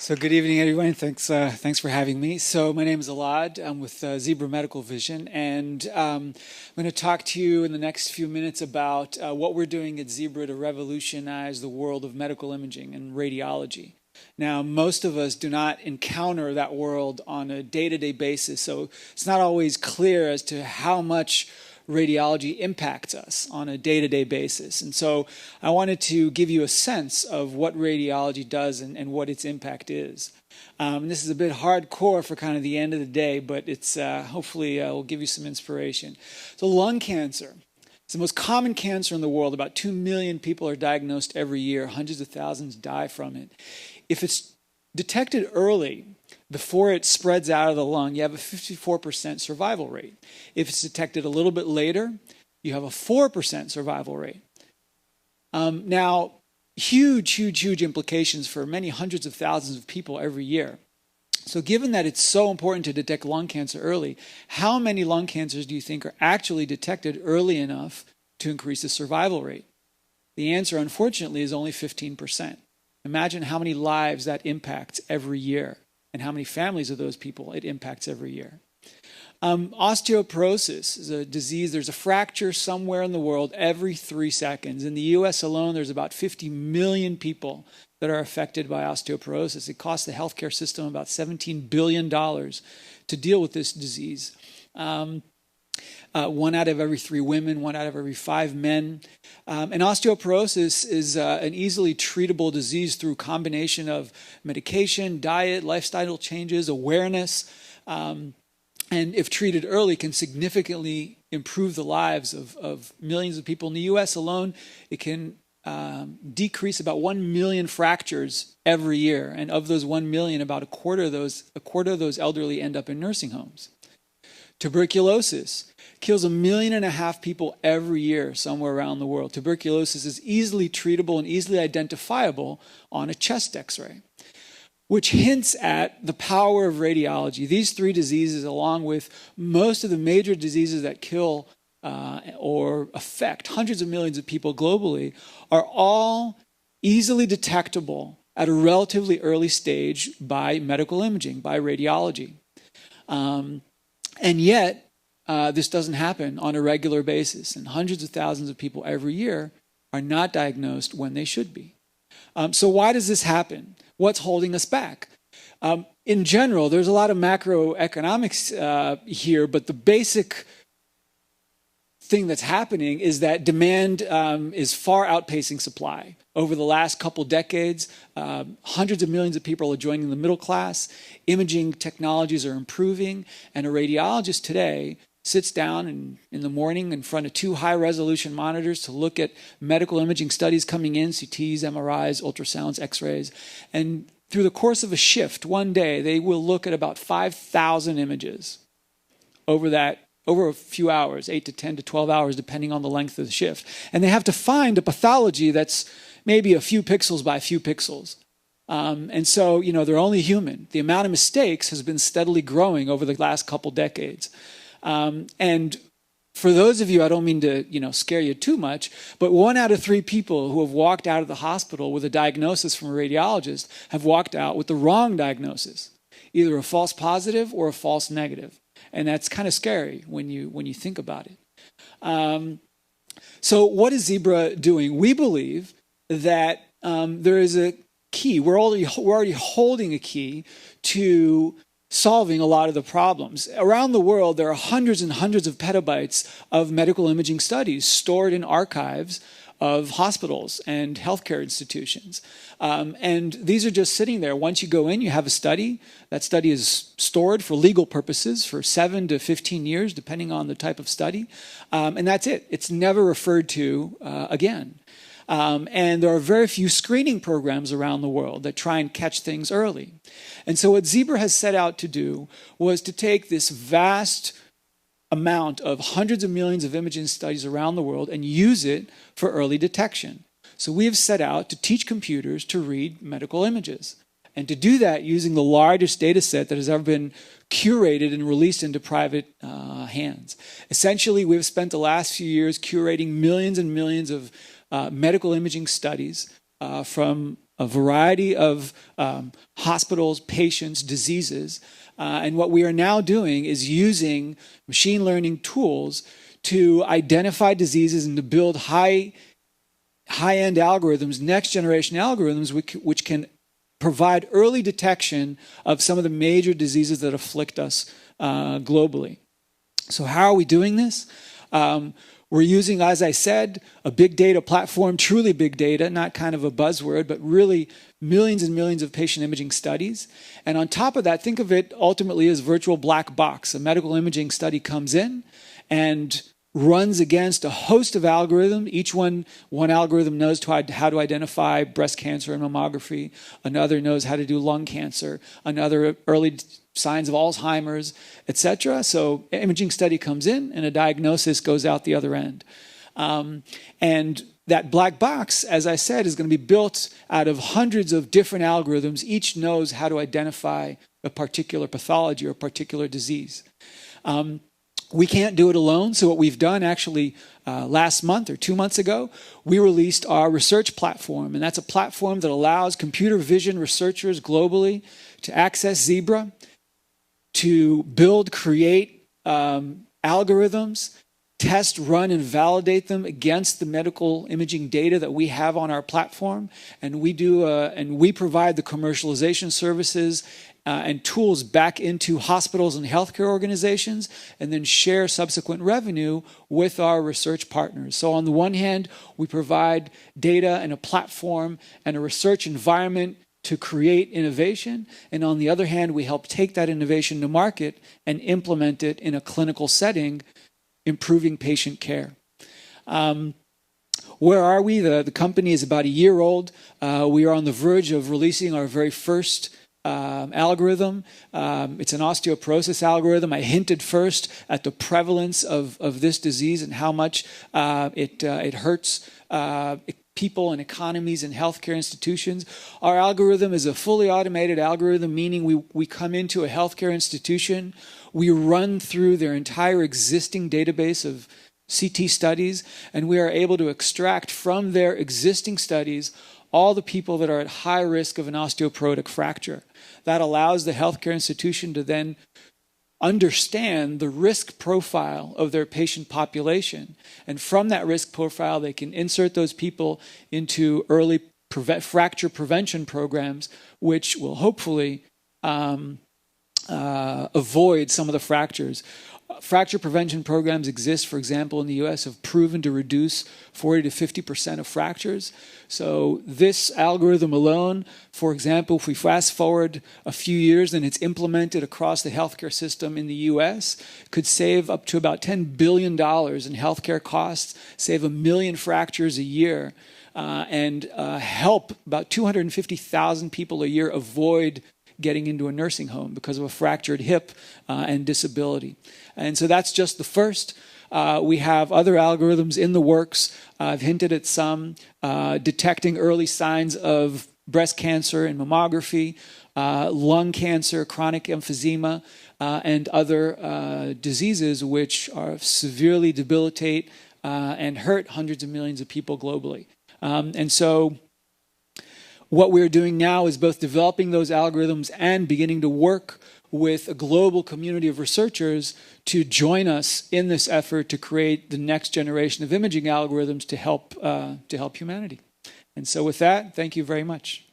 So good evening, everyone. Thanks for having me. So my name is Elad. I'm with Zebra Medical Vision, and I'm going to talk to you in the next few minutes about what we're doing at Zebra to revolutionize the world of medical imaging and radiology. Now, most of us do not encounter that world on a day-to-day basis, so it's not always clear as to how much radiology impacts us on a day-to-day basis. And so I wanted to give you a sense of what radiology does and what its impact is. And this is a bit hardcore for kind of the end of the day, but it's hopefully will give you some inspiration. So lung cancer. It's the most common cancer in the world. About 2 million people are diagnosed every year. Hundreds of thousands die from it. If it's detected early, before it spreads out of the lung, you have a 54% survival rate. If it's detected a little bit later, you have a 4% survival rate. Now, huge implications for many hundreds of thousands of people every year. So given that it's so important to detect lung cancer early, how many lung cancers do you think are actually detected early enough to increase the survival rate? The answer, unfortunately, is only 15%. Imagine how many lives that impacts every year, and how many families of those people it impacts every year. Osteoporosis is a disease. There's a fracture somewhere in the world every 3 seconds. In the US alone, there's about 50 million people that are affected by osteoporosis. It costs the healthcare system about $17 billion to deal with this disease. 1 out of every 3 women, 1 out of every 5 men. And osteoporosis is an easily treatable disease through a combination of medication, diet, lifestyle changes, awareness, and if treated early, can significantly improve the lives of millions of people. In the US alone, it can decrease about 1 million fractures every year. And of those 1 million, about a quarter of those elderly end up in nursing homes. Tuberculosis kills 1.5 million people every year somewhere around the world. Tuberculosis is easily treatable and easily identifiable on a chest x-ray, which hints at the power of radiology. These 3 diseases, along with most of the major diseases that kill or affect hundreds of millions of people globally, are all easily detectable at a relatively early stage by medical imaging, by radiology. And yet, this doesn't happen on a regular basis, and hundreds of thousands of people every year are not diagnosed when they should be. So why does this happen? What's holding us back? In general, there's a lot of macroeconomics here, but the basic thing that's happening is that demand is far outpacing supply. Over the last couple decades, hundreds of millions of people are joining the middle class. Imaging technologies are improving, and a radiologist today sits down in the morning in front of 2 high-resolution monitors to look at medical imaging studies coming in, CTs, MRIs, ultrasounds, X-rays, and through the course of a shift, one day, they will look at about 5,000 images over a few hours, 8 to 10 to 12 hours, depending on the length of the shift. And they have to find a pathology that's maybe a few pixels by a few pixels. And so, they're only human. The amount of mistakes has been steadily growing over the last couple decades. And for those of you, I don't mean to, scare you too much, but 1 out of 3 people who have walked out of the hospital with a diagnosis from a radiologist have walked out with the wrong diagnosis, either a false positive or a false negative. And that's kind of scary when you think about it. So what is Zebra doing? We believe that there is a key. We're already holding a key to solving a lot of the problems. Around the world, there are hundreds and hundreds of petabytes of medical imaging studies stored in archives of hospitals and healthcare institutions. And these are just sitting there. Once you go in, you have a study. That study is stored for legal purposes for 7 to 15 years, depending on the type of study. And that's it. It's never referred to again. And there are very few screening programs around the world that try and catch things early. And so what Zebra has set out to do was to take this vast amount of hundreds of millions of imaging studies around the world and use it for early detection. So we have set out to teach computers to read medical images, and to do that using the largest data set that has ever been curated and released into private hands. Essentially, we've spent the last few years curating millions and millions of medical imaging studies from a variety of hospitals, patients, diseases. And what we are now doing is using machine learning tools to identify diseases and to build high-end algorithms, next-generation algorithms, which can provide early detection of some of the major diseases that afflict us globally. So how are we doing this? We're using, as I said, a big data platform, truly big data, not kind of a buzzword, but really millions and millions of patient imaging studies. And on top of that, think of it ultimately as virtual black box. A medical imaging study comes in and runs against a host of algorithms. Each one algorithm knows how to identify breast cancer and mammography. Another knows how to do lung cancer. Another early signs of Alzheimer's, etc. So imaging study comes in and a diagnosis goes out the other end. And that black box, as I said, is going to be built out of hundreds of different algorithms. Each knows how to identify a particular pathology or a particular disease. We can't do it alone, so what we've done actually last month or 2 months ago, we released our research platform, and that's a platform that allows computer vision researchers globally to access Zebra, to build, create algorithms, test, run, and validate them against the medical imaging data that we have on our platform, and we provide the commercialization services and tools back into hospitals and healthcare organizations, and then share subsequent revenue with our research partners. So on the one hand, we provide data and a platform and a research environment to create innovation, and on the other hand, we help take that innovation to market and implement it in a clinical setting, improving patient care. Where are we? The company is about a year old. We are on the verge of releasing our very first algorithm. It's an osteoporosis algorithm. I hinted first at the prevalence of this disease and how much it hurts people and economies and healthcare institutions. Our algorithm is a fully automated algorithm, meaning we come into a healthcare institution, we run through their entire existing database of CT studies, and we are able to extract from their existing studies all the people that are at high risk of an osteoporotic fracture. That allows the healthcare institution to then understand the risk profile of their patient population. And from that risk profile, they can insert those people into early fracture prevention programs, which will hopefully avoid some of the fractures. Fracture prevention programs exist, for example, in the US, have proven to reduce 40 to 50% of fractures. So this algorithm alone, for example, if we fast forward a few years and it's implemented across the healthcare system in the US, could save up to about $10 billion in healthcare costs, save 1 million fractures a year, and help about 250,000 people a year avoid getting into a nursing home because of a fractured hip and disability. And so that's just the first. We have other algorithms in the works. I've hinted at some, detecting early signs of breast cancer and mammography, lung cancer, chronic emphysema, and other diseases which are severely debilitate and hurt hundreds of millions of people globally. And so what we're doing now is both developing those algorithms and beginning to work with a global community of researchers to join us in this effort to create the next generation of imaging algorithms to help humanity. And so with that, thank you very much.